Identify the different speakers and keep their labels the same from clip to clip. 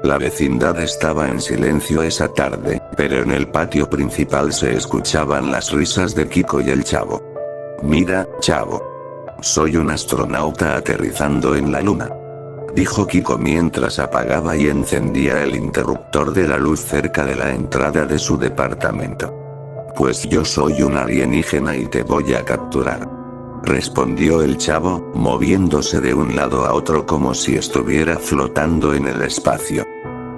Speaker 1: La vecindad estaba en silencio esa tarde, pero en el patio principal se escuchaban las risas de Kiko y el chavo. Mira, chavo. Soy un astronauta aterrizando en la luna, dijo Kiko mientras apagaba y encendía el interruptor de la luz cerca de la entrada de su departamento. Pues yo soy un alienígena y te voy a capturar, respondió el chavo, moviéndose de un lado a otro como si estuviera flotando en el espacio.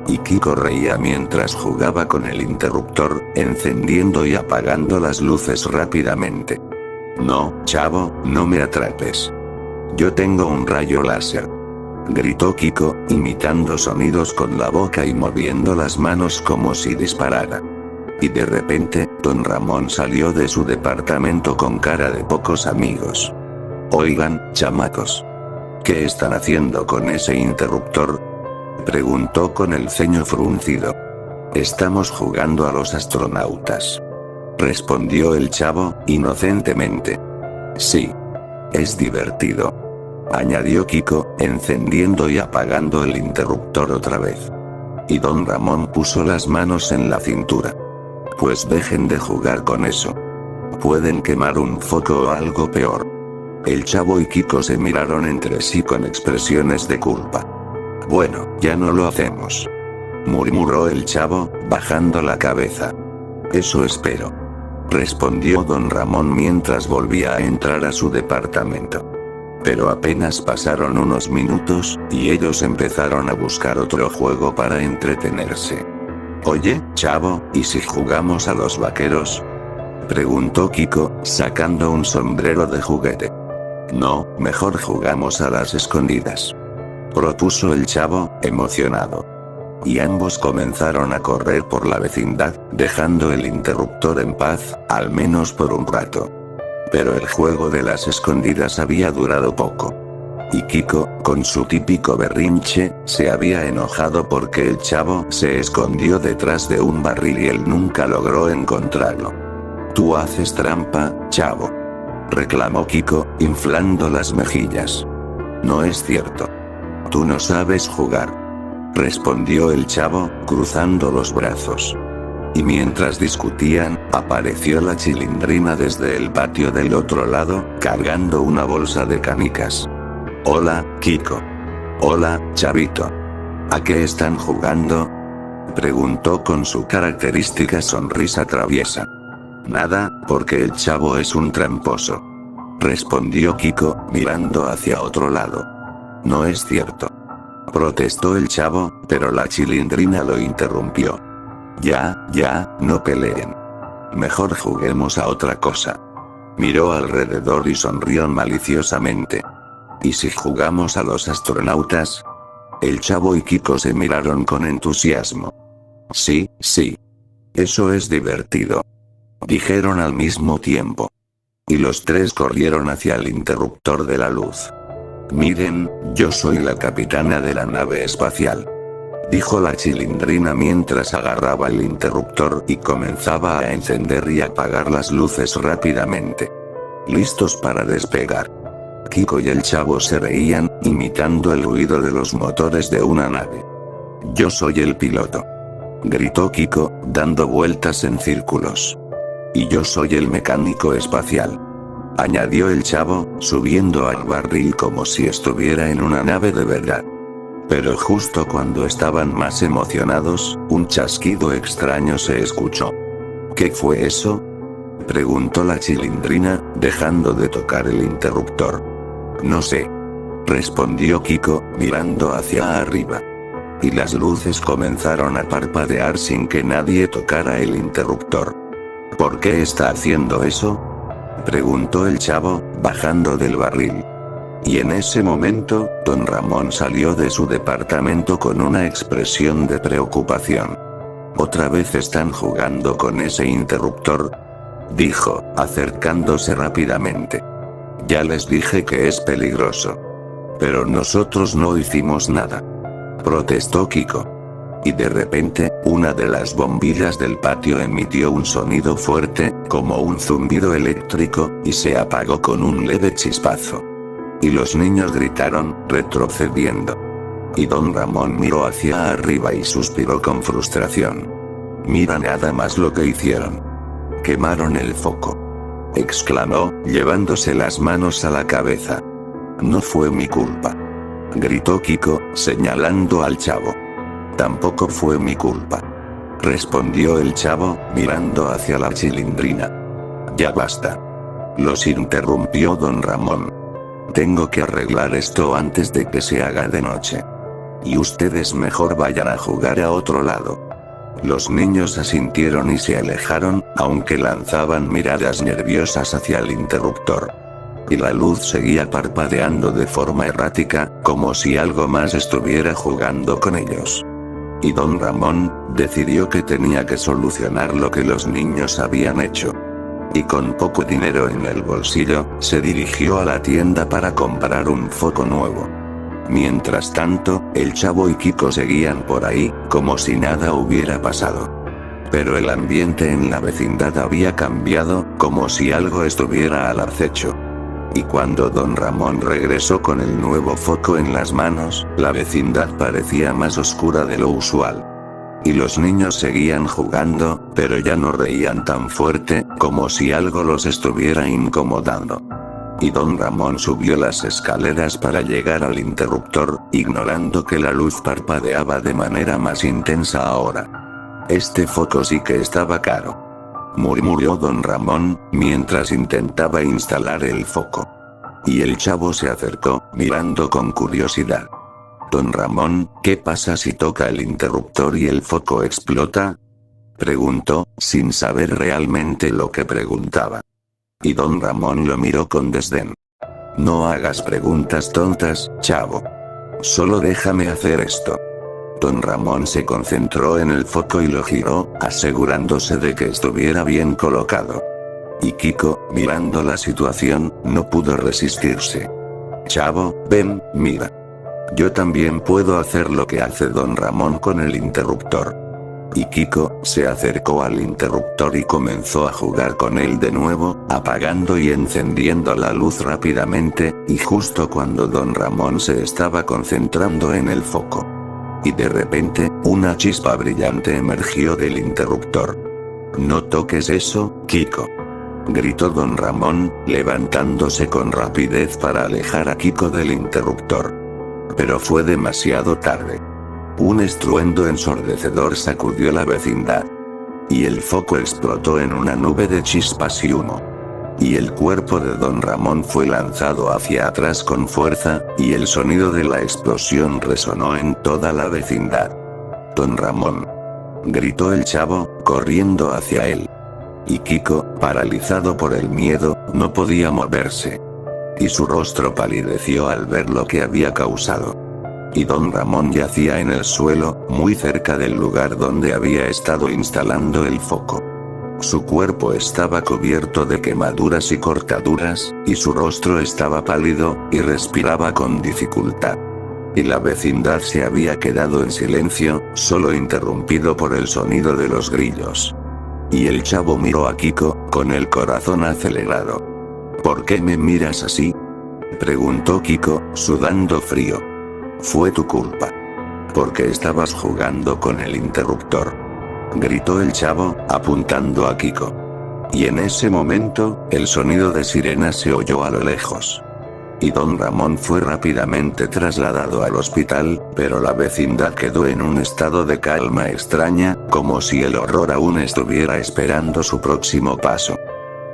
Speaker 1: Y Kiko reía mientras jugaba con el interruptor, encendiendo y apagando las luces rápidamente. No, chavo, no me atrapes. Yo tengo un rayo láser, gritó Kiko, imitando sonidos con la boca y moviendo las manos como si disparara. Y de repente, don Ramón salió de su departamento con cara de pocos amigos. Oigan, chamacos. ¿Qué están haciendo con ese interruptor?, preguntó con el ceño fruncido. Estamos jugando a los astronautas, respondió el chavo, inocentemente. Sí. Es divertido, añadió Kiko, encendiendo y apagando el interruptor otra vez. Y don Ramón puso las manos en la cintura. Pues dejen de jugar con eso. Pueden quemar un foco o algo peor. El chavo y Kiko se miraron entre sí con expresiones de culpa. Bueno, ya no lo hacemos, murmuró el chavo, bajando la cabeza. Eso espero, respondió don Ramón mientras volvía a entrar a su departamento. Pero apenas pasaron unos minutos, y ellos empezaron a buscar otro juego para entretenerse. Oye, chavo, ¿y si jugamos a los vaqueros?, preguntó Kiko, sacando un sombrero de juguete. No, mejor jugamos a las escondidas, propuso el chavo, emocionado. Y ambos comenzaron a correr por la vecindad, dejando el interruptor en paz, al menos por un rato. Pero el juego de las escondidas había durado poco. Y Kiko, con su típico berrinche, se había enojado porque el chavo se escondió detrás de un barril y él nunca logró encontrarlo. Tú haces trampa, chavo, reclamó Kiko, inflando las mejillas. No es cierto. Tú no sabes jugar, respondió el chavo, cruzando los brazos. Y mientras discutían, apareció la Chilindrina desde el patio del otro lado, cargando una bolsa de canicas. Hola, Kiko. Hola, chavito. ¿A qué están jugando?, preguntó con su característica sonrisa traviesa. Nada, porque el chavo es un tramposo, respondió Kiko, mirando hacia otro lado. No es cierto, protestó el chavo, pero la Chilindrina lo interrumpió. Ya, no peleen. Mejor juguemos a otra cosa. Miró alrededor y sonrió maliciosamente. ¿Y si jugamos a los astronautas? El chavo y Kiko se miraron con entusiasmo. Sí. Eso es divertido, dijeron al mismo tiempo. Y los tres corrieron hacia el interruptor de la luz. Miren, yo soy la capitana de la nave espacial, dijo la Chilindrina mientras agarraba el interruptor y comenzaba a encender y apagar las luces rápidamente. Listos para despegar. Kiko y el chavo se reían, imitando el ruido de los motores de una nave. Yo soy el piloto, gritó Kiko, dando vueltas en círculos. Y yo soy el mecánico espacial, añadió el chavo, subiendo al barril como si estuviera en una nave de verdad. Pero justo cuando estaban más emocionados, un chasquido extraño se escuchó. ¿Qué fue eso?, preguntó la Chilindrina, dejando de tocar el interruptor. No sé, respondió Kiko, mirando hacia arriba. Y las luces comenzaron a parpadear sin que nadie tocara el interruptor. ¿Por qué está haciendo eso?, preguntó el chavo, bajando del barril. Y en ese momento, don Ramón salió de su departamento con una expresión de preocupación. ¿Otra vez están jugando con ese interruptor?, dijo, acercándose rápidamente. Ya les dije que es peligroso. Pero nosotros no hicimos nada, protestó Kiko. Y de repente, una de las bombillas del patio emitió un sonido fuerte, como un zumbido eléctrico, y se apagó con un leve chispazo. Y los niños gritaron, retrocediendo. Y don Ramón miró hacia arriba y suspiró con frustración. Mira nada más lo que hicieron. Quemaron el foco. Exclamó, llevándose las manos a la cabeza. No fue mi culpa. Gritó Kiko, señalando al chavo. Tampoco fue mi culpa. Respondió el chavo, mirando hacia la chilindrina. Ya basta. Los interrumpió don Ramón. Tengo que arreglar esto antes de que se haga de noche. Y ustedes mejor vayan a jugar a otro lado. Los niños asintieron y se alejaron, aunque lanzaban miradas nerviosas hacia el interruptor. Y la luz seguía parpadeando de forma errática, como si algo más estuviera jugando con ellos. Y don Ramón decidió que tenía que solucionar lo que los niños habían hecho. Y con poco dinero en el bolsillo, se dirigió a la tienda para comprar un foco nuevo. Mientras tanto, el chavo y Kiko seguían por ahí, como si nada hubiera pasado. Pero el ambiente en la vecindad había cambiado, como si algo estuviera al acecho. Y cuando don Ramón regresó con el nuevo foco en las manos, la vecindad parecía más oscura de lo usual. Y los niños seguían jugando, pero ya no reían tan fuerte, como si algo los estuviera incomodando. Y don Ramón subió las escaleras para llegar al interruptor, ignorando que la luz parpadeaba de manera más intensa ahora. Este foco sí que estaba caro. Murmuró don Ramón, mientras intentaba instalar el foco. Y el chavo se acercó, mirando con curiosidad. Don Ramón, ¿qué pasa si toca el interruptor y el foco explota? Preguntó, sin saber realmente lo que preguntaba. Y don Ramón lo miró con desdén. No hagas preguntas tontas, chavo. Solo déjame hacer esto. Don Ramón se concentró en el foco y lo giró, asegurándose de que estuviera bien colocado. Y Kiko, mirando la situación, no pudo resistirse. Chavo, ven, mira. Yo también puedo hacer lo que hace don Ramón con el interruptor. Y Kiko se acercó al interruptor y comenzó a jugar con él de nuevo, apagando y encendiendo la luz rápidamente, y justo cuando don Ramón se estaba concentrando en el foco. Y de repente, una chispa brillante emergió del interruptor. No toques eso, Kiko. Gritó don Ramón, levantándose con rapidez para alejar a Kiko del interruptor. Pero fue demasiado tarde. Un estruendo ensordecedor sacudió la vecindad. Y el foco explotó en una nube de chispas y humo. Y el cuerpo de don Ramón fue lanzado hacia atrás con fuerza, y el sonido de la explosión resonó en toda la vecindad. Don Ramón. Gritó el chavo, corriendo hacia él. Y Kiko, paralizado por el miedo, no podía moverse. Y su rostro palideció al ver lo que había causado. Y don Ramón yacía en el suelo, muy cerca del lugar donde había estado instalando el foco. Su cuerpo estaba cubierto de quemaduras y cortaduras, y su rostro estaba pálido, y respiraba con dificultad. Y la vecindad se había quedado en silencio, solo interrumpido por el sonido de los grillos. Y el chavo miró a Kiko, con el corazón acelerado. ¿Por qué me miras así? Preguntó Kiko, sudando frío. Fue tu culpa. Porque estabas jugando con el interruptor. Gritó el chavo, apuntando a Kiko. Y en ese momento, el sonido de sirena se oyó a lo lejos. Y don Ramón fue rápidamente trasladado al hospital, pero la vecindad quedó en un estado de calma extraña, como si el horror aún estuviera esperando su próximo paso.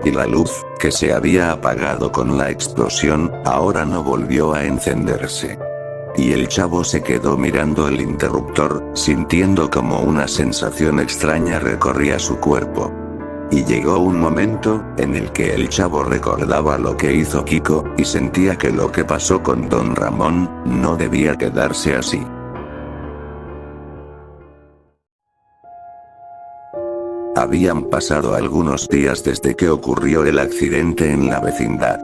Speaker 1: Y la luz, que se había apagado con la explosión, ahora no volvió a encenderse. Y el chavo se quedó mirando el interruptor, sintiendo como una sensación extraña recorría su cuerpo. Y llegó un momento, en el que el chavo recordaba lo que hizo Kiko, y sentía que lo que pasó con don Ramón, no debía quedarse así. Habían pasado algunos días desde que ocurrió el accidente en la vecindad.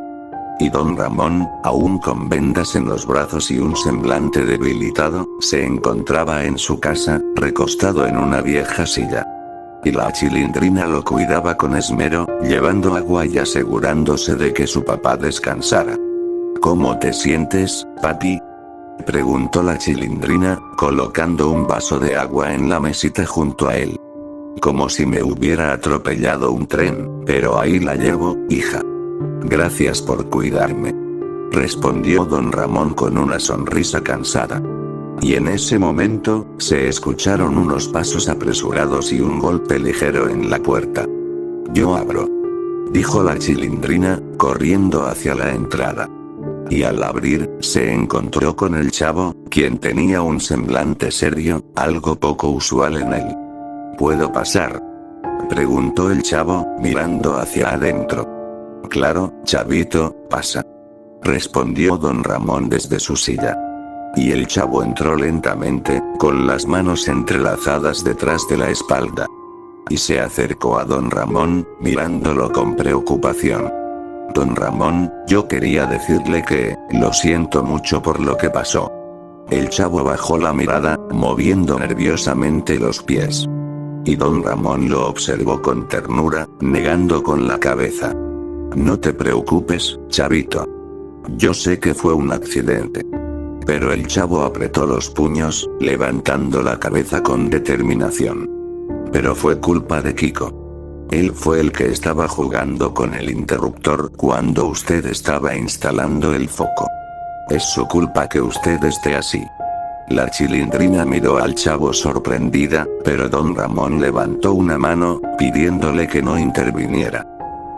Speaker 1: Y don Ramón, aún con vendas en los brazos y un semblante debilitado, se encontraba en su casa, recostado en una vieja silla. Y la chilindrina lo cuidaba con esmero, llevando agua y asegurándose de que su papá descansara. ¿Cómo te sientes, papi? Preguntó la Chilindrina, colocando un vaso de agua en la mesita junto a él. Como si me hubiera atropellado un tren, pero ahí la llevo, hija. Gracias por cuidarme. Respondió don Ramón con una sonrisa cansada. Y en ese momento, se escucharon unos pasos apresurados y un golpe ligero en la puerta. Yo abro. Dijo la Chilindrina, corriendo hacia la entrada. Y al abrir, se encontró con el chavo, quien tenía un semblante serio, algo poco usual en él. ¿Puedo pasar?, preguntó el chavo, mirando hacia adentro. Claro, chavito, pasa, respondió don Ramón desde su silla. Y el chavo entró lentamente, con las manos entrelazadas detrás de la espalda. Y se acercó a don Ramón, mirándolo con preocupación. Don Ramón, yo quería decirle que, lo siento mucho por lo que pasó. El chavo bajó la mirada, moviendo nerviosamente los pies. Y don Ramón lo observó con ternura, negando con la cabeza. No te preocupes, chavito. Yo sé que fue un accidente. Pero el chavo apretó los puños, levantando la cabeza con determinación. Pero fue culpa de Kiko. Él fue el que estaba jugando con el interruptor cuando usted estaba instalando el foco. Es su culpa que usted esté así. La Chilindrina miró al chavo sorprendida, pero don Ramón levantó una mano, pidiéndole que no interviniera.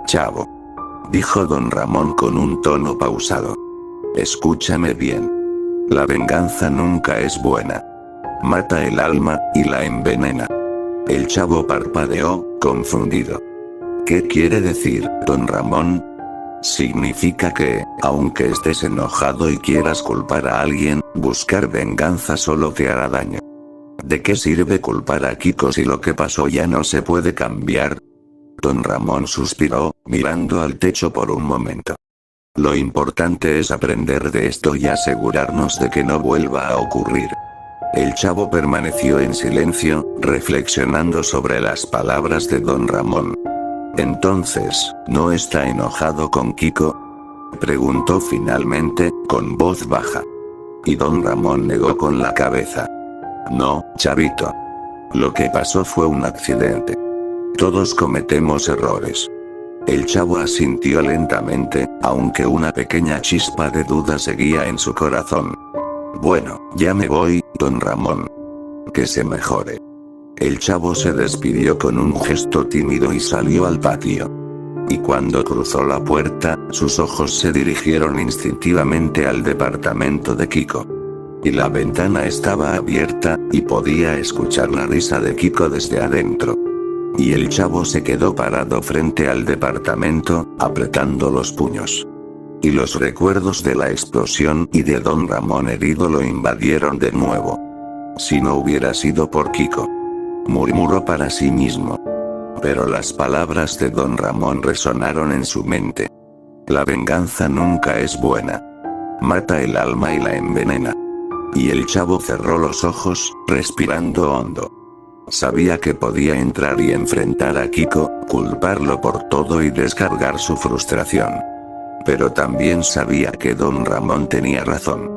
Speaker 1: Chavo, dijo don Ramón con un tono pausado. Escúchame bien. La venganza nunca es buena. Mata el alma, y la envenena. El chavo parpadeó, confundido. ¿Qué quiere decir, don Ramón? Significa que, aunque estés enojado y quieras culpar a alguien, buscar venganza solo te hará daño. ¿De qué sirve culpar a Kiko si lo que pasó ya no se puede cambiar? Don Ramón suspiró, mirando al techo por un momento. Lo importante es aprender de esto y asegurarnos de que no vuelva a ocurrir. El chavo permaneció en silencio, reflexionando sobre las palabras de don Ramón. Entonces, ¿no está enojado con Kiko?, preguntó finalmente, con voz baja. Y don Ramón negó con la cabeza. No, chavito. Lo que pasó fue un accidente. Todos cometemos errores. El chavo asintió lentamente, aunque una pequeña chispa de duda seguía en su corazón. Bueno, ya me voy, don Ramón. Que se mejore. El chavo se despidió con un gesto tímido y salió al patio. Y cuando cruzó la puerta, sus ojos se dirigieron instintivamente al departamento de Kiko. Y la ventana estaba abierta, y podía escuchar la risa de Kiko desde adentro. Y el chavo se quedó parado frente al departamento, apretando los puños. Y los recuerdos de la explosión y de don Ramón herido lo invadieron de nuevo. Si no hubiera sido por Kiko, murmuró para sí mismo. Pero las palabras de don Ramón resonaron en su mente. La venganza nunca es buena. Mata el alma y la envenena. Y el chavo cerró los ojos, respirando hondo. Sabía que podía entrar y enfrentar a Kiko, culparlo por todo y descargar su frustración. Pero también sabía que don Ramón tenía razón.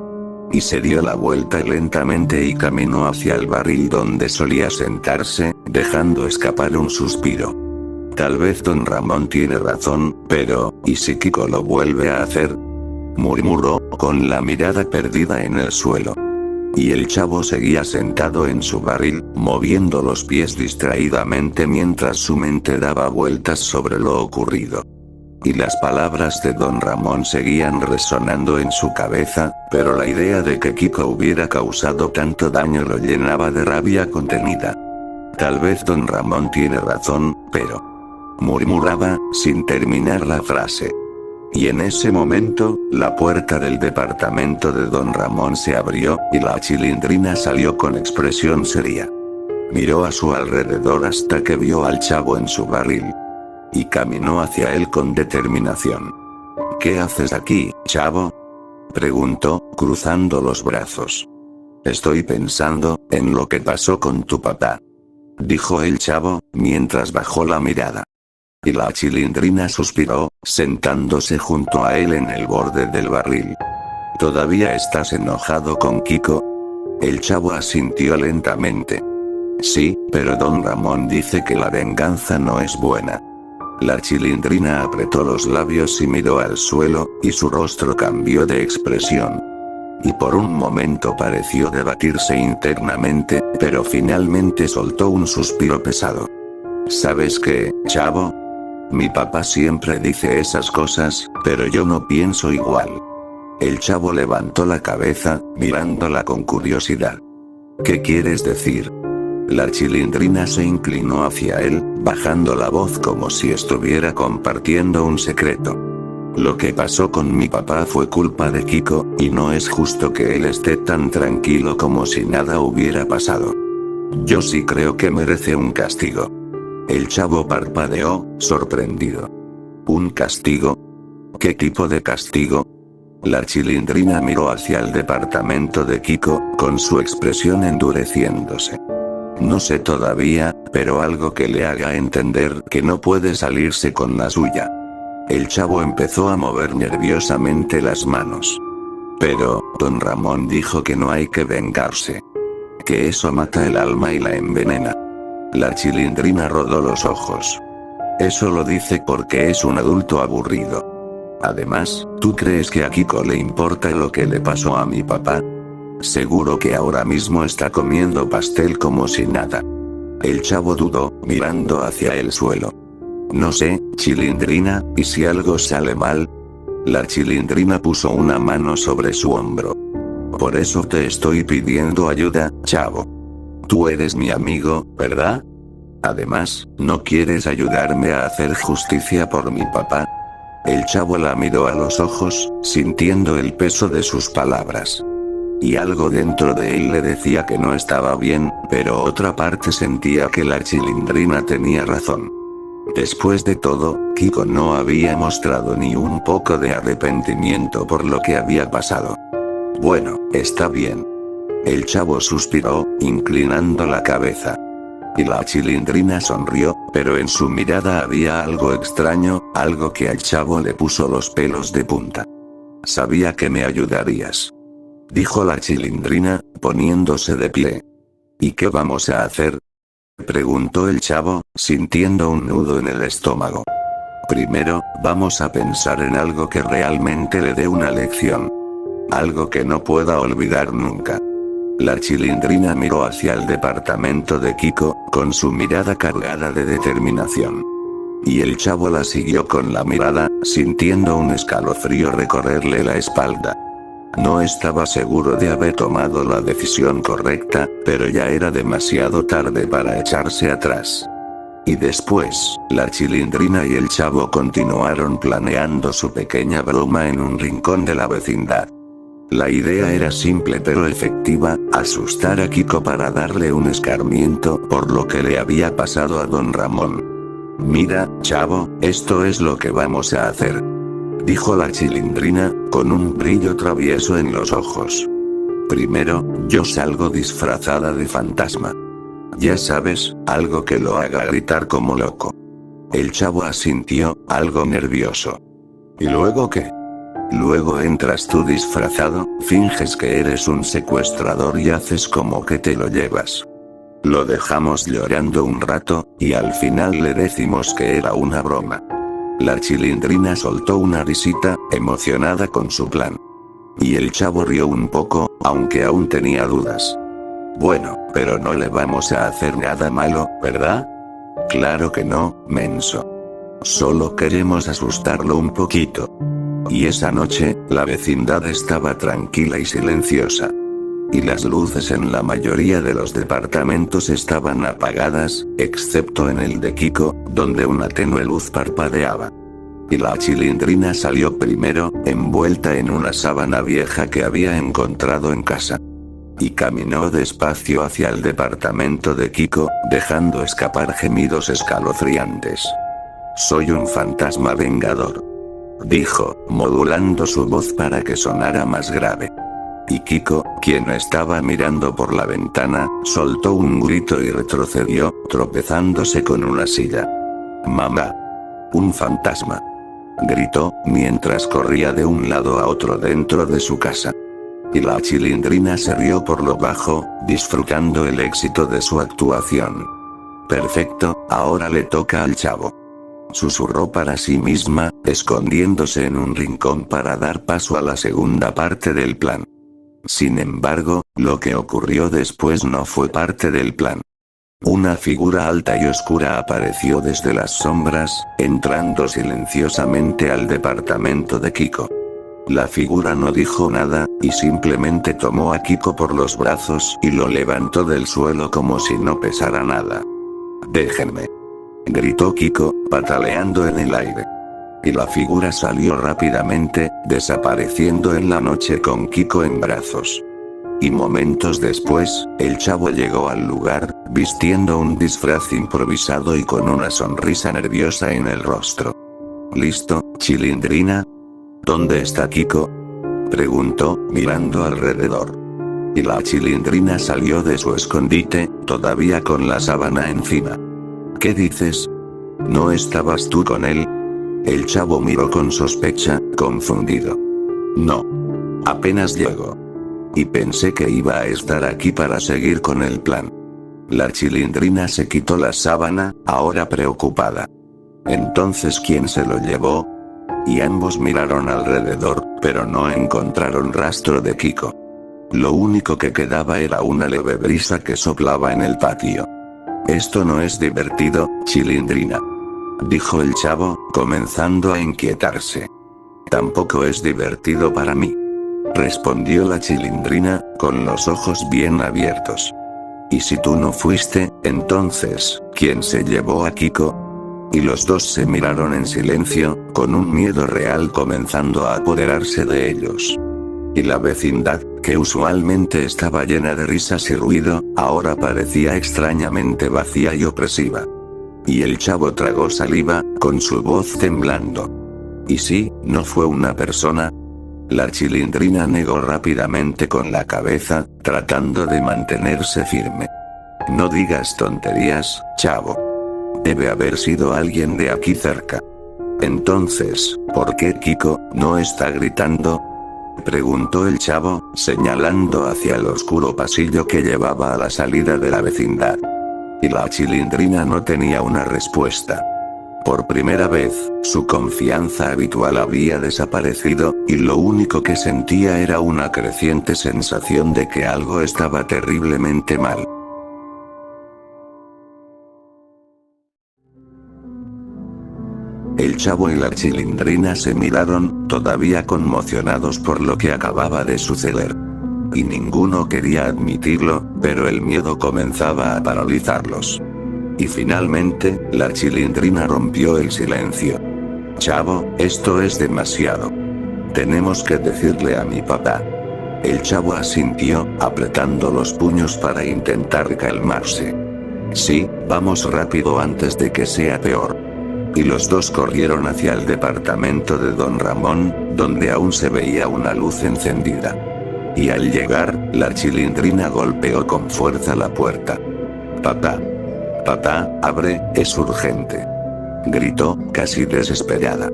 Speaker 1: Y se dio la vuelta lentamente y caminó hacia el barril donde solía sentarse, dejando escapar un suspiro. Tal vez don Ramón tiene razón, pero, ¿y si Kiko lo vuelve a hacer?, murmuró, con la mirada perdida en el suelo. Y el chavo seguía sentado en su barril, moviendo los pies distraídamente mientras su mente daba vueltas sobre lo ocurrido. Y las palabras de don Ramón seguían resonando en su cabeza, pero la idea de que Kiko hubiera causado tanto daño lo llenaba de rabia contenida. Tal vez don Ramón tiene razón, pero, murmuraba, sin terminar la frase. Y en ese momento, la puerta del departamento de don Ramón se abrió, y la Chilindrina salió con expresión seria. Miró a su alrededor hasta que vio al chavo en su barril. Y caminó hacia él con determinación. ¿Qué haces aquí, chavo?, preguntó, cruzando los brazos. Estoy pensando en lo que pasó con tu papá, dijo el chavo, mientras bajó la mirada. Y la Chilindrina suspiró, sentándose junto a él en el borde del barril. ¿Todavía estás enojado con Kiko? El chavo asintió lentamente. Sí, pero don Ramón dice que la venganza no es buena. La Chilindrina apretó los labios y miró al suelo, y su rostro cambió de expresión. Y por un momento pareció debatirse internamente, pero finalmente soltó un suspiro pesado. ¿Sabes qué, chavo? Mi papá siempre dice esas cosas, pero yo no pienso igual. El chavo levantó la cabeza, mirándola con curiosidad. ¿Qué quieres decir? La Chilindrina se inclinó hacia él, bajando la voz como si estuviera compartiendo un secreto. Lo que pasó con mi papá fue culpa de Kiko, y no es justo que él esté tan tranquilo como si nada hubiera pasado. Yo sí creo que merece un castigo. El chavo parpadeó, sorprendido. ¿Un castigo? ¿Qué tipo de castigo? La Chilindrina miró hacia el departamento de Kiko, con su expresión endureciéndose. No sé todavía, pero algo que le haga entender que no puede salirse con la suya. El chavo empezó a mover nerviosamente las manos. Pero, don Ramón dijo que no hay que vengarse. Que eso mata el alma y la envenena. La Chilindrina rodó los ojos. Eso lo dice porque es un adulto aburrido. Además, ¿tú crees que a Kiko le importa lo que le pasó a mi papá? Seguro que ahora mismo está comiendo pastel como si nada. El chavo dudó, mirando hacia el suelo. No sé, Chilindrina, ¿y si algo sale mal? La Chilindrina puso una mano sobre su hombro. Por eso te estoy pidiendo ayuda, chavo. Tú eres mi amigo, ¿verdad? Además, ¿no quieres ayudarme a hacer justicia por mi papá? El chavo la miró a los ojos, sintiendo el peso de sus palabras. Y algo dentro de él le decía que no estaba bien, pero otra parte sentía que la Chilindrina tenía razón. Después de todo, Kiko no había mostrado ni un poco de arrepentimiento por lo que había pasado. Bueno, está bien. El chavo suspiró, inclinando la cabeza. Y la Chilindrina sonrió, pero en su mirada había algo extraño, algo que al chavo le puso los pelos de punta. Sabía que me ayudarías, dijo la Chilindrina, poniéndose de pie. ¿Y qué vamos a hacer?, preguntó el chavo, sintiendo un nudo en el estómago. Primero, vamos a pensar en algo que realmente le dé una lección. Algo que no pueda olvidar nunca. La Chilindrina miró hacia el departamento de Kiko, con su mirada cargada de determinación. Y el chavo la siguió con la mirada, sintiendo un escalofrío recorrerle la espalda. No estaba seguro de haber tomado la decisión correcta, pero ya era demasiado tarde para echarse atrás. Y después, la Chilindrina y el chavo continuaron planeando su pequeña broma en un rincón de la vecindad. La idea era simple pero efectiva, asustar a Kiko para darle un escarmiento por lo que le había pasado a don Ramón. Mira, chavo, esto es lo que vamos a hacer, dijo la Chilindrina, con un brillo travieso en los ojos. Primero, yo salgo disfrazada de fantasma. Ya sabes, algo que lo haga gritar como loco. El chavo asintió, algo nervioso. ¿Y luego qué? Luego entras tú disfrazado, finges que eres un secuestrador y haces como que te lo llevas. Lo dejamos llorando un rato, y al final le decimos que era una broma. La Chilindrina soltó una risita, emocionada con su plan. Y el chavo rió un poco, aunque aún tenía dudas. Bueno, pero no le vamos a hacer nada malo, ¿verdad? Claro que no, menso. Solo queremos asustarlo un poquito. Y esa noche, la vecindad estaba tranquila y silenciosa. Y las luces en la mayoría de los departamentos estaban apagadas, excepto en el de Kiko, donde una tenue luz parpadeaba. Y la Chilindrina salió primero, envuelta en una sábana vieja que había encontrado en casa. Y caminó despacio hacia el departamento de Kiko, dejando escapar gemidos escalofriantes. Soy un fantasma vengador, dijo, modulando su voz para que sonara más grave. Y Kiko, quien estaba mirando por la ventana, soltó un grito y retrocedió, tropezándose con una silla. ¡Mamá! ¡Un fantasma! gritó, mientras corría de un lado a otro dentro de su casa. Y la Chilindrina se rió por lo bajo, disfrutando el éxito de su actuación. Perfecto, ahora le toca al chavo. Susurró para sí misma, escondiéndose en un rincón para dar paso a la segunda parte del plan. Sin embargo, lo que ocurrió después no fue parte del plan. Una figura alta y oscura apareció desde las sombras, entrando silenciosamente al departamento de Kiko. La figura no dijo nada, y simplemente tomó a Kiko por los brazos y lo levantó del suelo como si no pesara nada. «Déjenme», gritó Kiko, pataleando en el aire. Y la figura salió rápidamente, desapareciendo en la noche con Kiko en brazos. Y momentos después, el chavo llegó al lugar, vistiendo un disfraz improvisado y con una sonrisa nerviosa en el rostro. ¿Listo, Chilindrina? ¿Dónde está Kiko?, preguntó, mirando alrededor. Y la Chilindrina salió de su escondite, todavía con la sábana encima. ¿Qué dices? ¿No estabas tú con él? El chavo miró con sospecha, confundido. No. Apenas llegó. Y pensé que iba a estar aquí para seguir con el plan. La Chilindrina se quitó la sábana, ahora preocupada. Entonces, ¿quién se lo llevó? Y ambos miraron alrededor, pero no encontraron rastro de Kiko. Lo único que quedaba era una leve brisa que soplaba en el patio. Esto no es divertido, Chilindrina, dijo el chavo, comenzando a inquietarse. Tampoco es divertido para mí, respondió la Chilindrina, con los ojos bien abiertos. Y si tú no fuiste, entonces, ¿quién se llevó a Kiko? Y los dos se miraron en silencio, con un miedo real comenzando a apoderarse de ellos. Y la vecindad, que usualmente estaba llena de risas y ruido, ahora parecía extrañamente vacía y opresiva. Y el chavo tragó saliva, con su voz temblando. ¿Y sí, no fue una persona? La Chilindrina negó rápidamente con la cabeza, tratando de mantenerse firme. No digas tonterías, chavo. Debe haber sido alguien de aquí cerca. Entonces, ¿por qué Kiko no está gritando?, preguntó el chavo, señalando hacia el oscuro pasillo que llevaba a la salida de la vecindad. Y la Chilindrina no tenía una respuesta. Por primera vez, su confianza habitual había desaparecido, y lo único que sentía era una creciente sensación de que algo estaba terriblemente mal. El chavo y la Chilindrina se miraron, todavía conmocionados por lo que acababa de suceder. Y ninguno quería admitirlo, pero el miedo comenzaba a paralizarlos. Y finalmente, la Chilindrina rompió el silencio. Chavo, esto es demasiado. Tenemos que decirle a mi papá. El chavo asintió, apretando los puños para intentar calmarse. Sí, vamos rápido antes de que sea peor. Y los dos corrieron hacia el departamento de Don Ramón, donde aún se veía una luz encendida. Y al llegar, la Chilindrina golpeó con fuerza la puerta. «Papá. Papá, abre, es urgente», gritó, casi desesperada.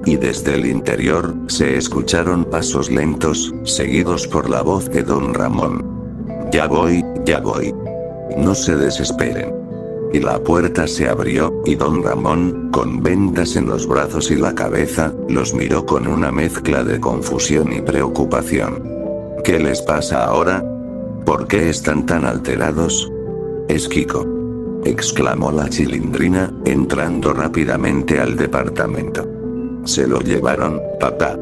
Speaker 1: Y desde el interior, se escucharon pasos lentos, seguidos por la voz de Don Ramón. Ya voy, no se desesperen». Y la puerta se abrió, y Don Ramón, con vendas en los brazos y la cabeza, los miró con una mezcla de confusión y preocupación. ¿Qué les pasa ahora? ¿Por qué están tan alterados? Es Kiko, exclamó la Chilindrina, entrando rápidamente al departamento. Se lo llevaron, papá.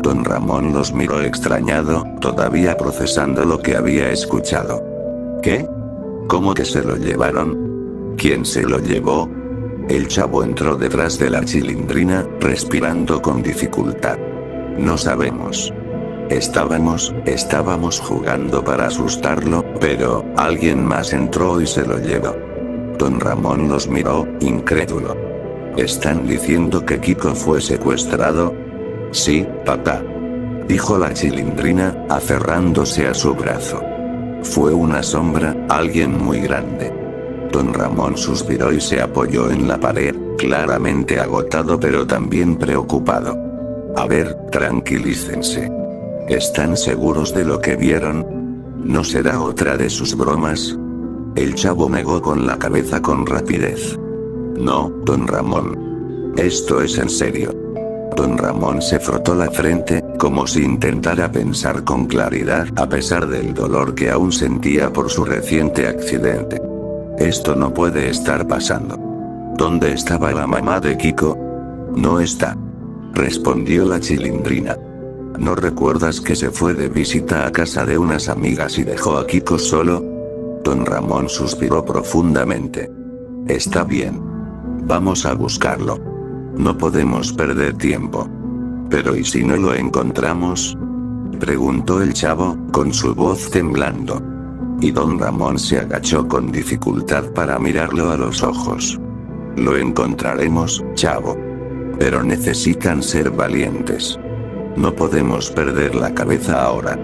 Speaker 1: Don Ramón los miró extrañado, todavía procesando lo que había escuchado. ¿Qué? ¿Cómo que se lo llevaron? ¿Quién se lo llevó? El chavo entró detrás de la Chilindrina, respirando con dificultad. No sabemos. Estábamos jugando para asustarlo, pero alguien más entró y se lo llevó. Don Ramón los miró, incrédulo. ¿Están diciendo que Kiko fue secuestrado? Sí, papá, dijo la Chilindrina, aferrándose a su brazo. Fue una sombra, alguien muy grande. Don Ramón suspiró y se apoyó en la pared, claramente agotado pero también preocupado. A ver, tranquilícense. ¿Están seguros de lo que vieron? ¿No será otra de sus bromas? El chavo negó con la cabeza con rapidez. No, don Ramón. Esto es en serio. Don Ramón se frotó la frente, como si intentara pensar con claridad a pesar del dolor que aún sentía por su reciente accidente. Esto no puede estar pasando. ¿Dónde estaba la mamá de Kiko? No está. Respondió la Chilindrina. ¿No recuerdas que se fue de visita a casa de unas amigas y dejó a Kiko solo? Don Ramón suspiró profundamente. Está bien. Vamos a buscarlo. No podemos perder tiempo. ¿Pero y si no lo encontramos? Preguntó el chavo, con su voz temblando. Y don Ramón se agachó con dificultad para mirarlo a los ojos. Lo encontraremos, chavo. Pero necesitan ser valientes. No podemos perder la cabeza ahora.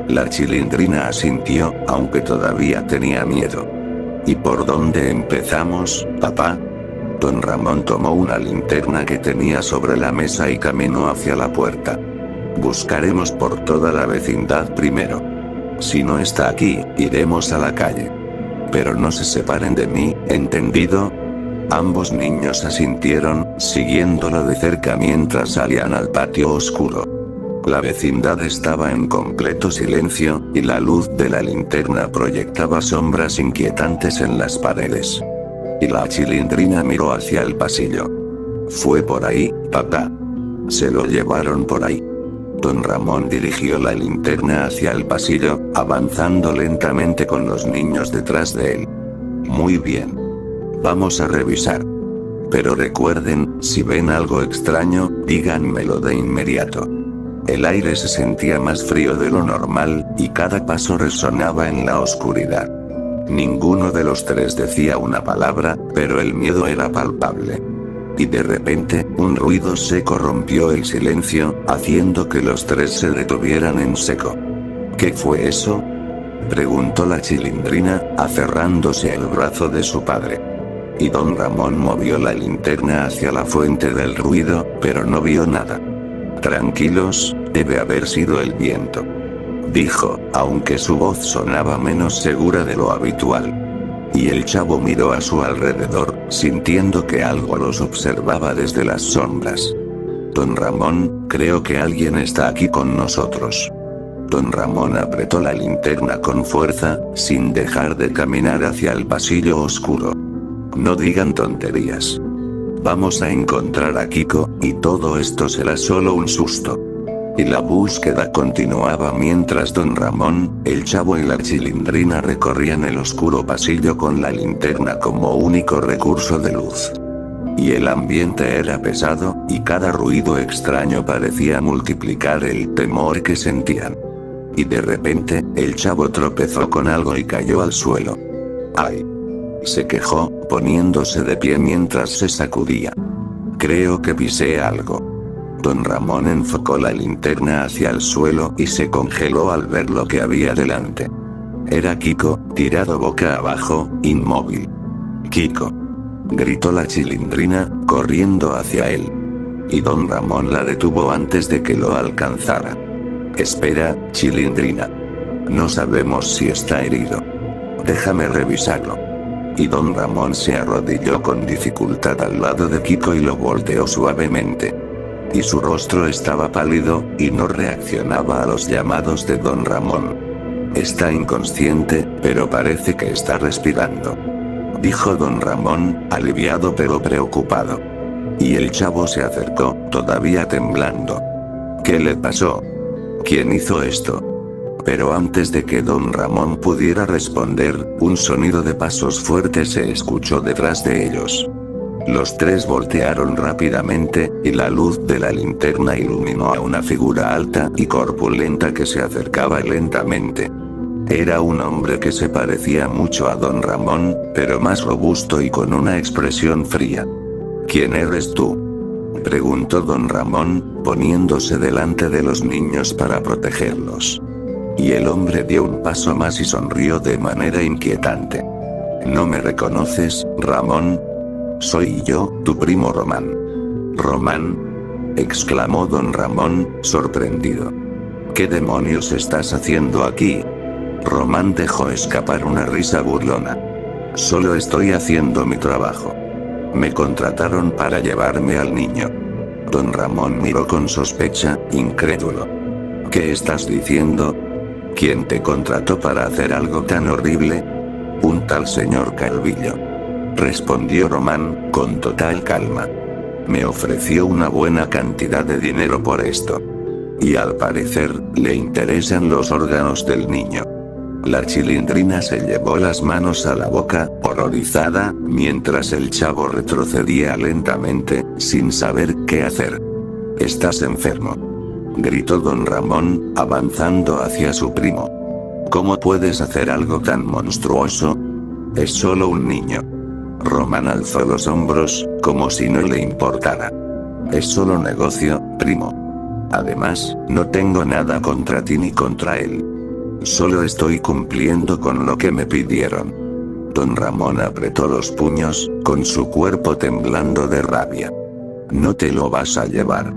Speaker 1: La Chilindrina asintió, aunque todavía tenía miedo. ¿Y por dónde empezamos, papá? Don Ramón tomó una linterna que tenía sobre la mesa y caminó hacia la puerta. Buscaremos por toda la vecindad primero. Si no está aquí, iremos a la calle. Pero no se separen de mí, ¿entendido? Ambos niños asintieron, siguiéndolo de cerca mientras salían al patio oscuro. La vecindad estaba en completo silencio, y la luz de la linterna proyectaba sombras inquietantes en las paredes. Y la Chilindrina miró hacia el pasillo. Fue por ahí, papá. Se lo llevaron por ahí. Don Ramón dirigió la linterna hacia el pasillo, avanzando lentamente con los niños detrás de él. Muy bien. Vamos a revisar. Pero recuerden, si ven algo extraño, díganmelo de inmediato. El aire se sentía más frío de lo normal, y cada paso resonaba en la oscuridad. Ninguno de los tres decía una palabra, pero el miedo era palpable. Y de repente, un ruido seco rompió el silencio, haciendo que los tres se detuvieran en seco. ¿Qué fue eso? Preguntó la Chilindrina, aferrándose al brazo de su padre. Y don Ramón movió la linterna hacia la fuente del ruido, pero no vio nada. Tranquilos, debe haber sido el viento, dijo, aunque su voz sonaba menos segura de lo habitual. Y el chavo miró a su alrededor, sintiendo que algo los observaba desde las sombras. Don Ramón, creo que alguien está aquí con nosotros. Don Ramón apretó la linterna con fuerza, sin dejar de caminar hacia el pasillo oscuro. No digan tonterías. Vamos a encontrar a Kiko, y todo esto será solo un susto. Y la búsqueda continuaba mientras don Ramón, el chavo y la Chilindrina recorrían el oscuro pasillo con la linterna como único recurso de luz. Y el ambiente era pesado, y cada ruido extraño parecía multiplicar el temor que sentían. Y de repente, el chavo tropezó con algo y cayó al suelo. ¡Ay! Se quejó, poniéndose de pie mientras se sacudía. Creo que pisé algo. Don Ramón enfocó la linterna hacia el suelo y se congeló al ver lo que había delante. Era Kiko, tirado boca abajo, inmóvil. ¡Kiko!, gritó la Chilindrina, corriendo hacia él. Y don Ramón la detuvo antes de que lo alcanzara. Espera, Chilindrina. No sabemos si está herido. Déjame revisarlo. Y don Ramón se arrodilló con dificultad al lado de Kiko y lo volteó suavemente. Y su rostro estaba pálido, y no reaccionaba a los llamados de don Ramón. Está inconsciente, pero parece que está respirando, dijo don Ramón, aliviado pero preocupado. Y el chavo se acercó, todavía temblando. ¿Qué le pasó? ¿Quién hizo esto? Pero antes de que don Ramón pudiera responder, un sonido de pasos fuertes se escuchó detrás de ellos. Los tres voltearon rápidamente, y la luz de la linterna iluminó a una figura alta y corpulenta que se acercaba lentamente. Era un hombre que se parecía mucho a don Ramón, pero más robusto y con una expresión fría. ¿Quién eres tú?, preguntó don Ramón, poniéndose delante de los niños para protegerlos. Y el hombre dio un paso más y sonrió de manera inquietante. ¿No me reconoces, Ramón? Soy yo, tu primo Román. ¿Román? Exclamó don Ramón, sorprendido. ¿Qué demonios estás haciendo aquí? Román dejó escapar una risa burlona. Solo estoy haciendo mi trabajo. Me contrataron para llevarme al niño. Don Ramón miró con sospecha, incrédulo. ¿Qué estás diciendo? ¿Quién te contrató para hacer algo tan horrible? Un tal señor Calvillo. Respondió Román, con total calma. Me ofreció una buena cantidad de dinero por esto. Y al parecer, le interesan los órganos del niño. La Chilindrina se llevó las manos a la boca, horrorizada, mientras el chavo retrocedía lentamente, sin saber qué hacer. «Estás enfermo», gritó don Ramón, avanzando hacia su primo. «¿Cómo puedes hacer algo tan monstruoso? Es solo un niño». Román alzó los hombros, como si no le importara. «Es solo negocio, primo. Además, no tengo nada contra ti ni contra él. Solo estoy cumpliendo con lo que me pidieron». Don Ramón apretó los puños, con su cuerpo temblando de rabia. «No te lo vas a llevar.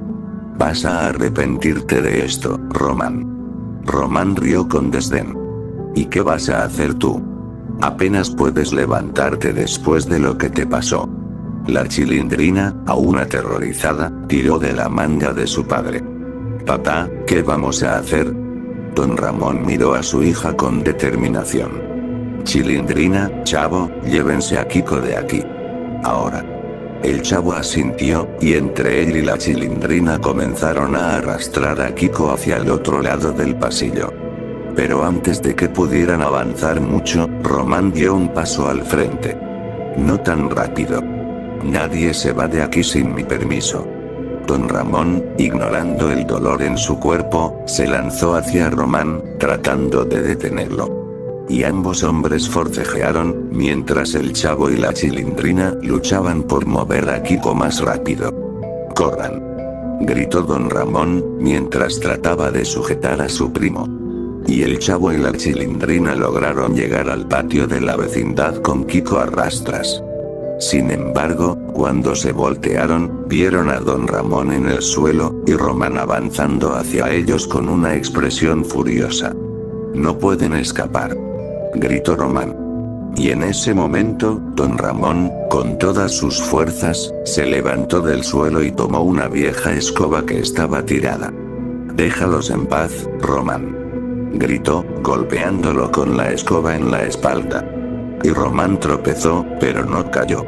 Speaker 1: Vas a arrepentirte de esto, Román». Román rió con desdén. «¿Y qué vas a hacer tú? Apenas puedes levantarte después de lo que te pasó». La Chilindrina, aún aterrorizada, tiró de la manga de su padre. «Papá, ¿qué vamos a hacer?». Don Ramón miró a su hija con determinación. «Chilindrina, chavo, llévense a Kiko de aquí. Ahora». El chavo asintió, y entre él y la Chilindrina comenzaron a arrastrar a Kiko hacia el otro lado del pasillo. Pero antes de que pudieran avanzar mucho, Román dio un paso al frente. «No tan rápido. Nadie se va de aquí sin mi permiso». Don Ramón, ignorando el dolor en su cuerpo, se lanzó hacia Román, tratando de detenerlo. Y ambos hombres forcejearon, mientras el chavo y la Chilindrina luchaban por mover a Kiko más rápido. «¡Corran!», gritó don Ramón, mientras trataba de sujetar a su primo. Y el chavo y la Chilindrina lograron llegar al patio de la vecindad con Kiko a rastras. Sin embargo, cuando se voltearon, vieron a don Ramón en el suelo, y Román avanzando hacia ellos con una expresión furiosa. «No pueden escapar», gritó Román. Y en ese momento, don Ramón, con todas sus fuerzas, se levantó del suelo y tomó una vieja escoba que estaba tirada. «Déjalos en paz, Román», gritó, golpeándolo con la escoba en la espalda. Y Román tropezó, pero no cayó.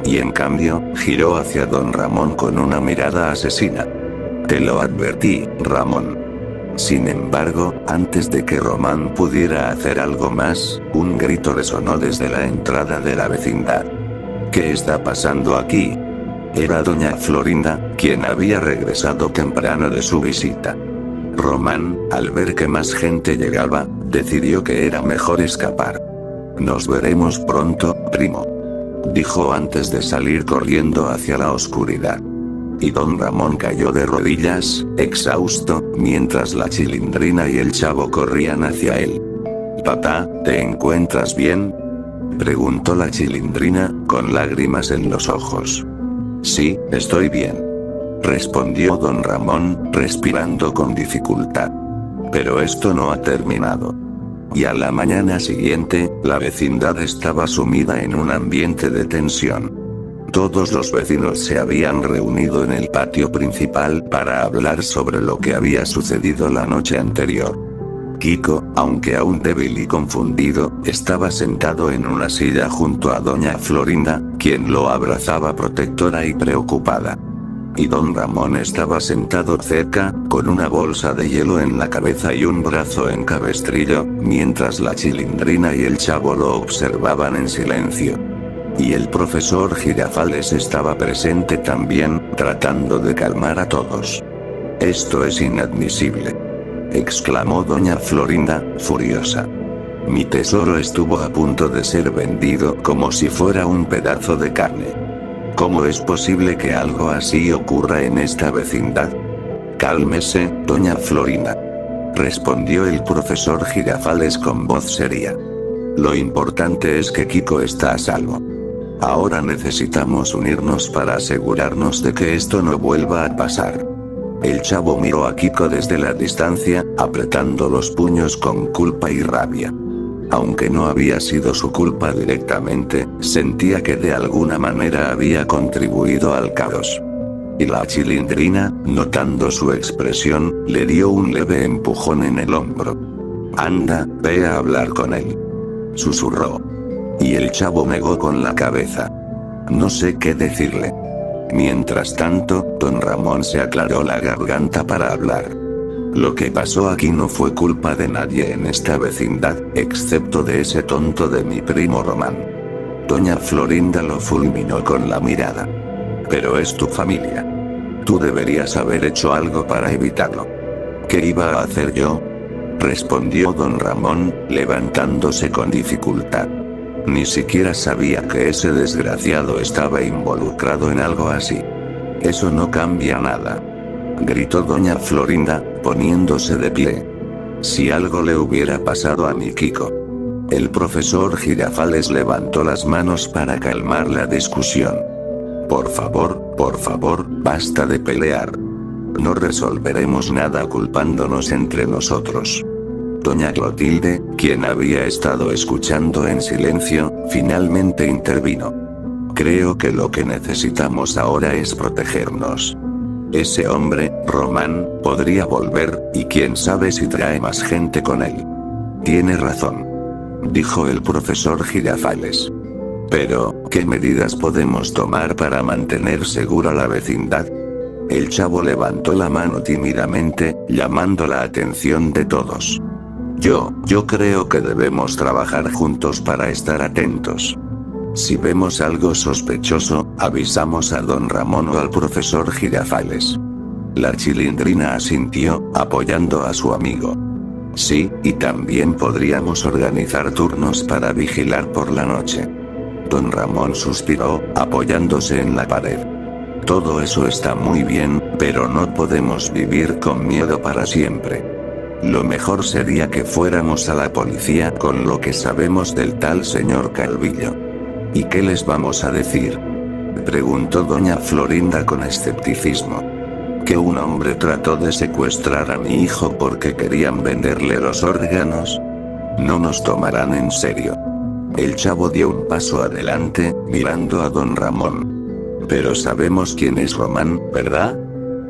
Speaker 1: Y en cambio, giró hacia don Ramón con una mirada asesina. «Te lo advertí, Ramón». Sin embargo, antes de que Román pudiera hacer algo más, un grito resonó desde la entrada de la vecindad. «¿Qué está pasando aquí?». Era doña Florinda, quien había regresado temprano de su visita. Román, al ver que más gente llegaba, decidió que era mejor escapar. «Nos veremos pronto, primo», dijo antes de salir corriendo hacia la oscuridad. Y don Ramón cayó de rodillas, exhausto, mientras la Chilindrina y el chavo corrían hacia él. «Papá, ¿te encuentras bien?», preguntó la Chilindrina, con lágrimas en los ojos. «Sí, estoy bien», respondió don Ramón, respirando con dificultad. «Pero esto no ha terminado». Y a la mañana siguiente, la vecindad estaba sumida en un ambiente de tensión. Todos los vecinos se habían reunido en el patio principal para hablar sobre lo que había sucedido la noche anterior. Kiko, aunque aún débil y confundido, estaba sentado en una silla junto a doña Florinda, quien lo abrazaba protectora y preocupada. Y don Ramón estaba sentado cerca, con una bolsa de hielo en la cabeza y un brazo en cabestrillo, mientras la Chilindrina y el chavo lo observaban en silencio. Y el profesor Girafales estaba presente también, tratando de calmar a todos. «Esto es inadmisible», exclamó doña Florinda, furiosa. «Mi tesoro estuvo a punto de ser vendido como si fuera un pedazo de carne. ¿Cómo es posible que algo así ocurra en esta vecindad?». «Cálmese, doña Florinda», respondió el profesor Girafales con voz seria. Lo importante es que Kiko está a salvo. Ahora necesitamos unirnos para asegurarnos de que esto no vuelva a pasar. El chavo miró a Kiko desde la distancia, apretando los puños con culpa y rabia. Aunque no había sido su culpa directamente, sentía que de alguna manera había contribuido al caos. Y la Chilindrina, notando su expresión, le dio un leve empujón en el hombro. «Anda, ve a hablar con él», susurró. Y el chavo negó con la cabeza. No sé qué decirle. Mientras tanto, don Ramón se aclaró la garganta para hablar. Lo que pasó aquí no fue culpa de nadie en esta vecindad, excepto de ese tonto de mi primo Román. Doña Florinda lo fulminó con la mirada. Pero es tu familia. Tú deberías haber hecho algo para evitarlo. ¿Qué iba a hacer yo?, respondió don Ramón, levantándose con dificultad. Ni siquiera sabía que ese desgraciado estaba involucrado en algo así. Eso no cambia nada, gritó doña Florinda, poniéndose de pie. Si algo le hubiera pasado a mi Kiko. El profesor Girafales levantó las manos para calmar la discusión. Por favor, basta de pelear. No resolveremos nada culpándonos entre nosotros. Doña Clotilde, quien había estado escuchando en silencio, finalmente intervino. Creo que lo que necesitamos ahora es protegernos. Ese hombre, Román, podría volver, y quién sabe si trae más gente con él. Tiene razón, dijo el profesor Girafales. Pero, ¿qué medidas podemos tomar para mantener segura la vecindad? El chavo levantó la mano tímidamente, llamando la atención de todos. Yo creo que debemos trabajar juntos para estar atentos. Si vemos algo sospechoso, avisamos a don Ramón o al profesor Girafales. La Chilindrina asintió, apoyando a su amigo. Sí, y también podríamos organizar turnos para vigilar por la noche. Don Ramón suspiró, apoyándose en la pared. Todo eso está muy bien, pero no podemos vivir con miedo para siempre. Lo mejor sería que fuéramos a la policía con lo que sabemos del tal señor Calvillo. ¿Y qué les vamos a decir?, preguntó doña Florinda con escepticismo. ¿Que un hombre trató de secuestrar a mi hijo porque querían venderle los órganos? No nos tomarán en serio. El chavo dio un paso adelante, mirando a don Ramón. Pero sabemos quién es Román, ¿verdad?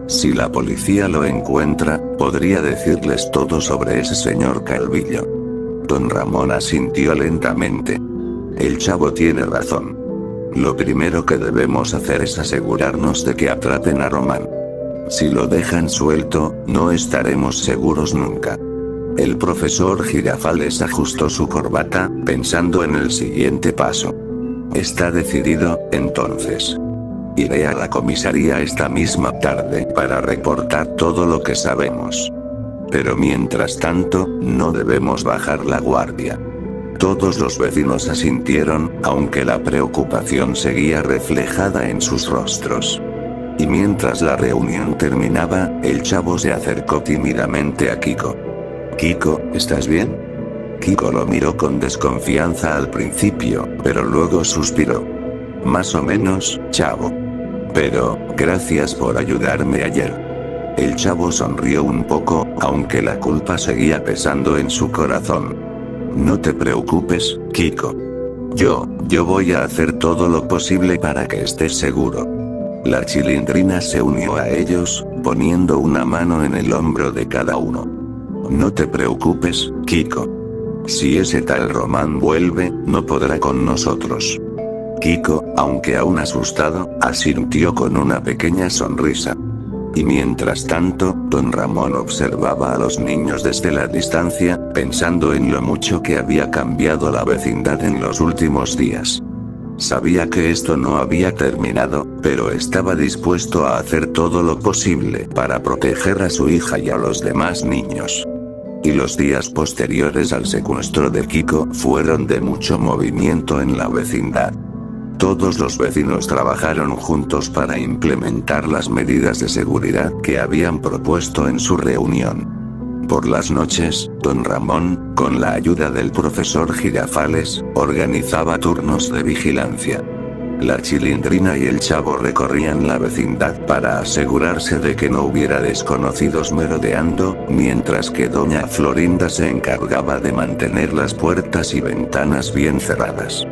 Speaker 1: Si la policía lo encuentra, podría decirles todo sobre ese señor Calvillo. Don Ramón asintió lentamente. El chavo tiene razón. Lo primero que debemos hacer es asegurarnos de que atrapen a Román. Si lo dejan suelto, no estaremos seguros nunca. El profesor Girafales ajustó su corbata, pensando en el siguiente paso. Está decidido, entonces. Iré a la comisaría esta misma tarde para reportar todo lo que sabemos. Pero mientras tanto, no debemos bajar la guardia. Todos los vecinos asintieron, aunque la preocupación seguía reflejada en sus rostros. Y mientras la reunión terminaba, el chavo se acercó tímidamente a Kiko. «Kiko, ¿estás bien?». Kiko lo miró con desconfianza al principio, pero luego suspiró. «Más o menos, chavo. Pero, gracias por ayudarme ayer». El chavo sonrió un poco, aunque la culpa seguía pesando en su corazón. «No te preocupes, Kiko. Yo voy a hacer todo lo posible para que estés seguro». La Chilindrina se unió a ellos, poniendo una mano en el hombro de cada uno. «No te preocupes, Kiko. Si ese tal Román vuelve, no podrá con nosotros». Kiko, aunque aún asustado, asintió con una pequeña sonrisa. Y mientras tanto, don Ramón observaba a los niños desde la distancia, pensando en lo mucho que había cambiado la vecindad en los últimos días. Sabía que esto no había terminado, pero estaba dispuesto a hacer todo lo posible para proteger a su hija y a los demás niños. Y los días posteriores al secuestro de Kiko fueron de mucho movimiento en la vecindad. Todos los vecinos trabajaron juntos para implementar las medidas de seguridad que habían propuesto en su reunión. Por las noches, don Ramón, con la ayuda del profesor Girafales, organizaba turnos de vigilancia. La Chilindrina y el Chavo recorrían la vecindad para asegurarse de que no hubiera desconocidos merodeando, mientras que doña Florinda se encargaba de mantener las puertas y ventanas bien cerradas.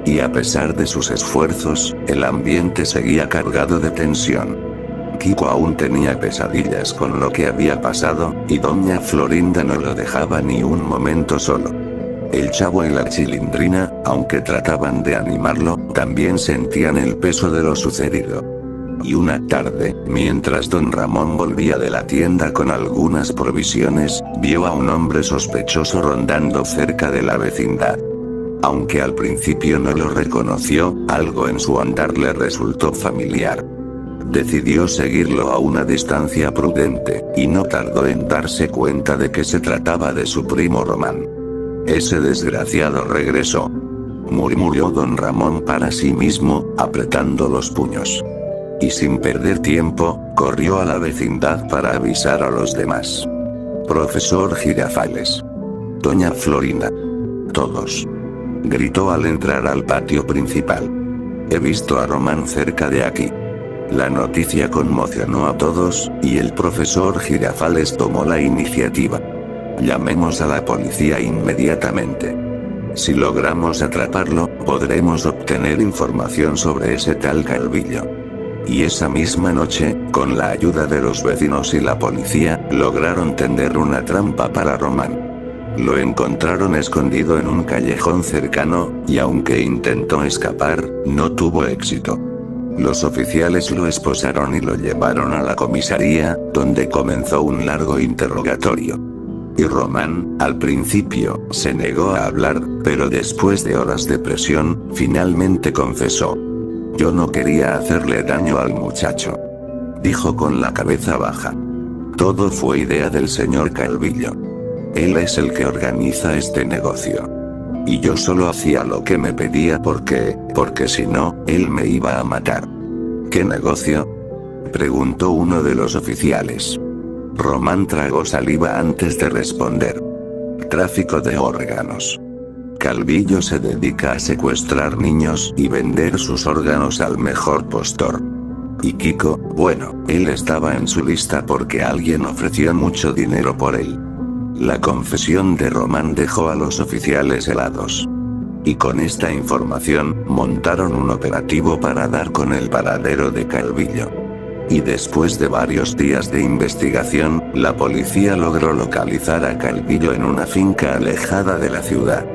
Speaker 1: Y a pesar de sus esfuerzos, el ambiente seguía cargado de tensión. Kiko aún tenía pesadillas con lo que había pasado, y doña Florinda no lo dejaba ni un momento solo. El Chavo y la Chilindrina, aunque trataban de animarlo, también sentían el peso de lo sucedido. Y una tarde, mientras don Ramón volvía de la tienda con algunas provisiones, vio a un hombre sospechoso rondando cerca de la vecindad. Aunque al principio no lo reconoció, algo en su andar le resultó familiar. Decidió seguirlo a una distancia prudente, y no tardó en darse cuenta de que se trataba de su primo Román. Ese desgraciado regresó, murmuró don Ramón para sí mismo, apretando los puños. Y sin perder tiempo, corrió a la vecindad para avisar a los demás. Profesor Girafales. Doña Florinda. Todos. Gritó al entrar al patio principal. He visto a Román cerca de aquí. La noticia conmocionó a todos, y el profesor Girafales tomó la iniciativa. Llamemos a la policía inmediatamente. Si logramos atraparlo, podremos obtener información sobre ese tal Calvillo. Y esa misma noche, con la ayuda de los vecinos y la policía, lograron tender una trampa para Román. Lo encontraron escondido en un callejón cercano, y aunque intentó escapar, no tuvo éxito. Los oficiales lo esposaron y lo llevaron a la comisaría, donde comenzó un largo interrogatorio. Y Román, al principio, se negó a hablar, pero después de horas de presión, finalmente confesó. Yo no quería hacerle daño al muchacho. Dijo con la cabeza baja. Todo fue idea del señor Calvillo. Él es el que organiza este negocio. Y yo solo hacía lo que me pedía porque si no, él me iba a matar. ¿Qué negocio?, preguntó uno de los oficiales. Román tragó saliva antes de responder. Tráfico de órganos. Calvillo se dedica a secuestrar niños y vender sus órganos al mejor postor. Y Kiko, bueno, él estaba en su lista porque alguien ofreció mucho dinero por él. La confesión de Román dejó a los oficiales helados. Y con esta información, montaron un operativo para dar con el paradero de Calvillo. Y después de varios días de investigación, la policía logró localizar a Calvillo en una finca alejada de la ciudad.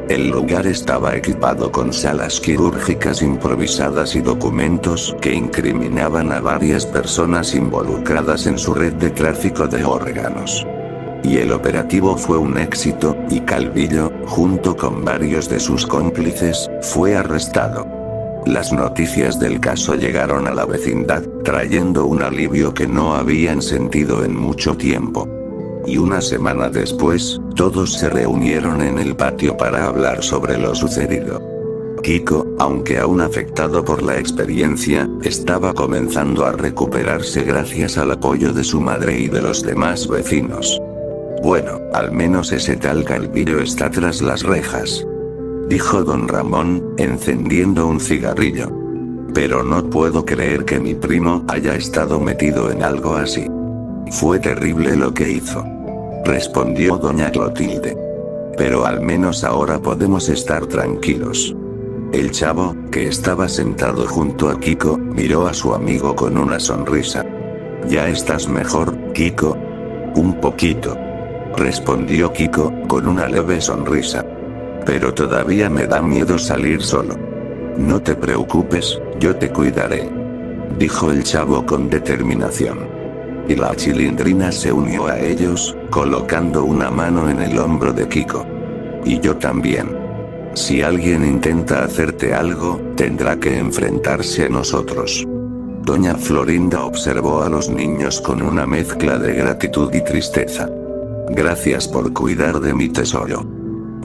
Speaker 1: El lugar estaba equipado con salas quirúrgicas improvisadas y documentos que incriminaban a varias personas involucradas en su red de tráfico de órganos. Y el operativo fue un éxito, y Calvillo, junto con varios de sus cómplices, fue arrestado. Las noticias del caso llegaron a la vecindad, trayendo un alivio que no habían sentido en mucho tiempo. Y una semana después, todos se reunieron en el patio para hablar sobre lo sucedido. Kiko, aunque aún afectado por la experiencia, estaba comenzando a recuperarse gracias al apoyo de su madre y de los demás vecinos. Bueno, al menos ese tal Calvillo está tras las rejas, dijo don Ramón, encendiendo un cigarrillo. Pero no puedo creer que mi primo haya estado metido en algo así. Fue terrible lo que hizo, respondió doña Clotilde. Pero al menos ahora podemos estar tranquilos. El Chavo, que estaba sentado junto a Kiko, miró a su amigo con una sonrisa. ¿Ya estás mejor, Kiko? Un poquito, respondió Kiko, con una leve sonrisa. Pero todavía me da miedo salir solo. No te preocupes, yo te cuidaré, dijo el Chavo con determinación. Y la Chilindrina se unió a ellos, colocando una mano en el hombro de Kiko. Y yo también. Si alguien intenta hacerte algo, tendrá que enfrentarse a nosotros. Doña Florinda observó a los niños con una mezcla de gratitud y tristeza. Gracias por cuidar de mi tesoro.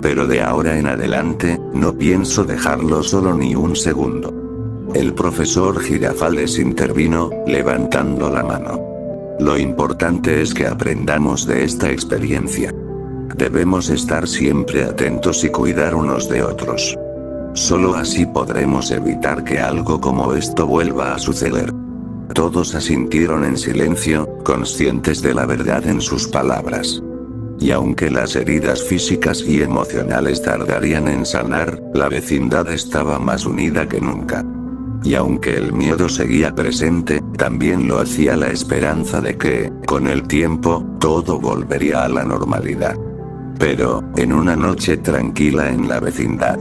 Speaker 1: Pero de ahora en adelante, no pienso dejarlo solo ni un segundo. El profesor Girafales intervino, levantando la mano. Lo importante es que aprendamos de esta experiencia. Debemos estar siempre atentos y cuidar unos de otros. Solo así podremos evitar que algo como esto vuelva a suceder. Todos asintieron en silencio, conscientes de la verdad en sus palabras. Y aunque las heridas físicas y emocionales tardarían en sanar, la vecindad estaba más unida que nunca. Y aunque el miedo seguía presente, también lo hacía la esperanza de que, con el tiempo, todo volvería a la normalidad. Pero, en una noche tranquila en la vecindad,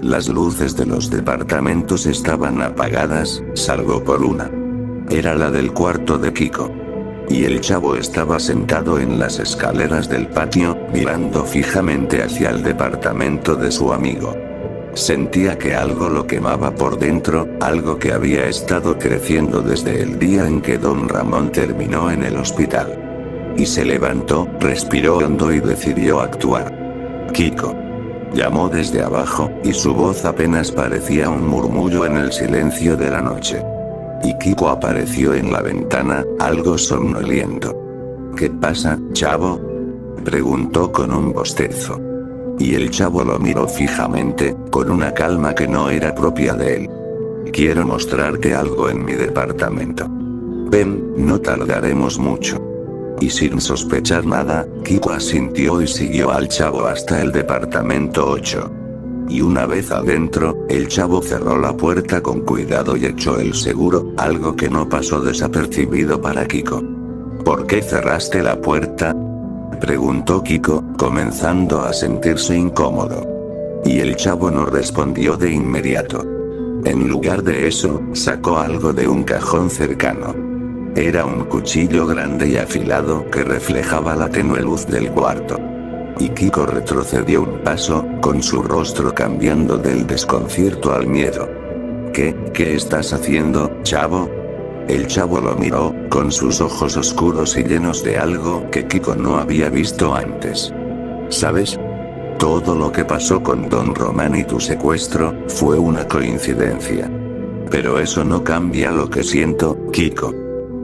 Speaker 1: las luces de los departamentos estaban apagadas, salvo por una. Era la del cuarto de Kiko. Y el chavo estaba sentado en las escaleras del patio, mirando fijamente hacia el departamento de su amigo. Sentía que algo lo quemaba por dentro, algo que había estado creciendo desde el día en que don Ramón terminó en el hospital. Y se levantó, respiró hondo y decidió actuar. Kiko. Llamó desde abajo, y su voz apenas parecía un murmullo en el silencio de la noche. Y Kiko apareció en la ventana, algo somnoliento. ¿Qué pasa, chavo? Preguntó con un bostezo. Y el chavo lo miró fijamente, con una calma que no era propia de él. Quiero mostrarte algo en mi departamento. Ven, no tardaremos mucho. Y sin sospechar nada, Kiko asintió y siguió al chavo hasta el departamento 8. Y una vez adentro, el chavo cerró la puerta con cuidado y echó el seguro, algo que no pasó desapercibido para Kiko. ¿Por qué cerraste la puerta?, preguntó Kiko, comenzando a sentirse incómodo. Y el chavo no respondió de inmediato. En lugar de eso, sacó algo de un cajón cercano. Era un cuchillo grande y afilado que reflejaba la tenue luz del cuarto. Y Kiko retrocedió un paso, con su rostro cambiando del desconcierto al miedo. ¿Qué estás haciendo, chavo? El chavo lo miró, con sus ojos oscuros y llenos de algo que Kiko no había visto antes. ¿Sabes? Todo lo que pasó con don Román y tu secuestro, fue una coincidencia. Pero eso no cambia lo que siento, Kiko.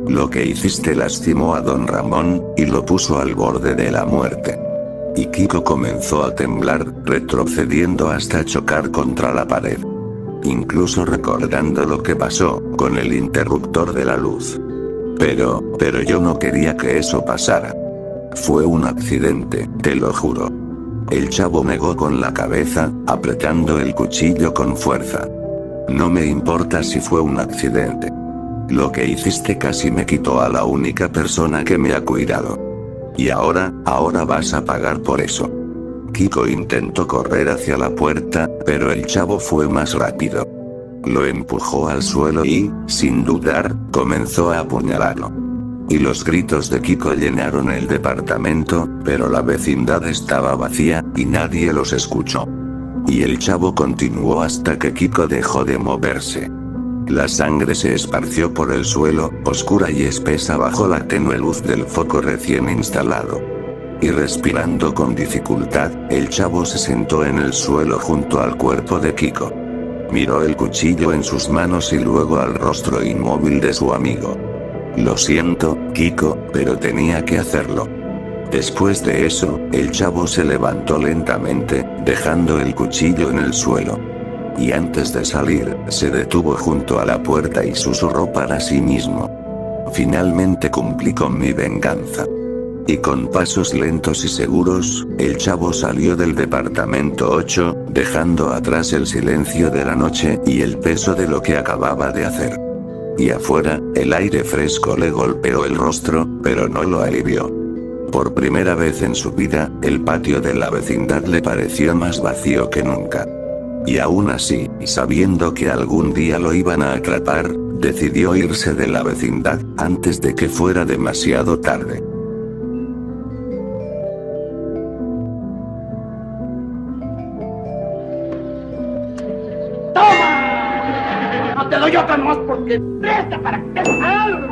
Speaker 1: Lo que hiciste lastimó a don Ramón, y lo puso al borde de la muerte. Y Kiko comenzó a temblar, retrocediendo hasta chocar contra la pared. Incluso recordando lo que pasó, con el interruptor de la luz. Pero yo no quería que eso pasara. Fue un accidente, te lo juro. El chavo negó con la cabeza, apretando el cuchillo con fuerza. No me importa si fue un accidente. Lo que hiciste casi me quitó a la única persona que me ha cuidado. Y ahora vas a pagar por eso. Kiko intentó correr hacia la puerta, pero el chavo fue más rápido. Lo empujó al suelo y, sin dudar, comenzó a apuñalarlo. Y los gritos de Kiko llenaron el departamento, pero la vecindad estaba vacía, y nadie los escuchó. Y el chavo continuó hasta que Kiko dejó de moverse. La sangre se esparció por el suelo, oscura y espesa bajo la tenue luz del foco recién instalado. Y respirando con dificultad, el chavo se sentó en el suelo junto al cuerpo de Kiko. Miró el cuchillo en sus manos y luego al rostro inmóvil de su amigo. Lo siento, Kiko, pero tenía que hacerlo. Después de eso, el chavo se levantó lentamente, dejando el cuchillo en el suelo. Y antes de salir, se detuvo junto a la puerta y susurró para sí mismo. Finalmente cumplí con mi venganza. Y con pasos lentos y seguros, el chavo salió del departamento 8, dejando atrás el silencio de la noche y el peso de lo que acababa de hacer. Y afuera, el aire fresco le golpeó el rostro, pero no lo alivió. Por primera vez en su vida, el patio de la vecindad le pareció más vacío que nunca. Y aún así, sabiendo que algún día lo iban a atrapar, decidió irse de la vecindad, antes de que fuera demasiado tarde.
Speaker 2: ¡Toma! No te doy otra más porque presta para que te algo.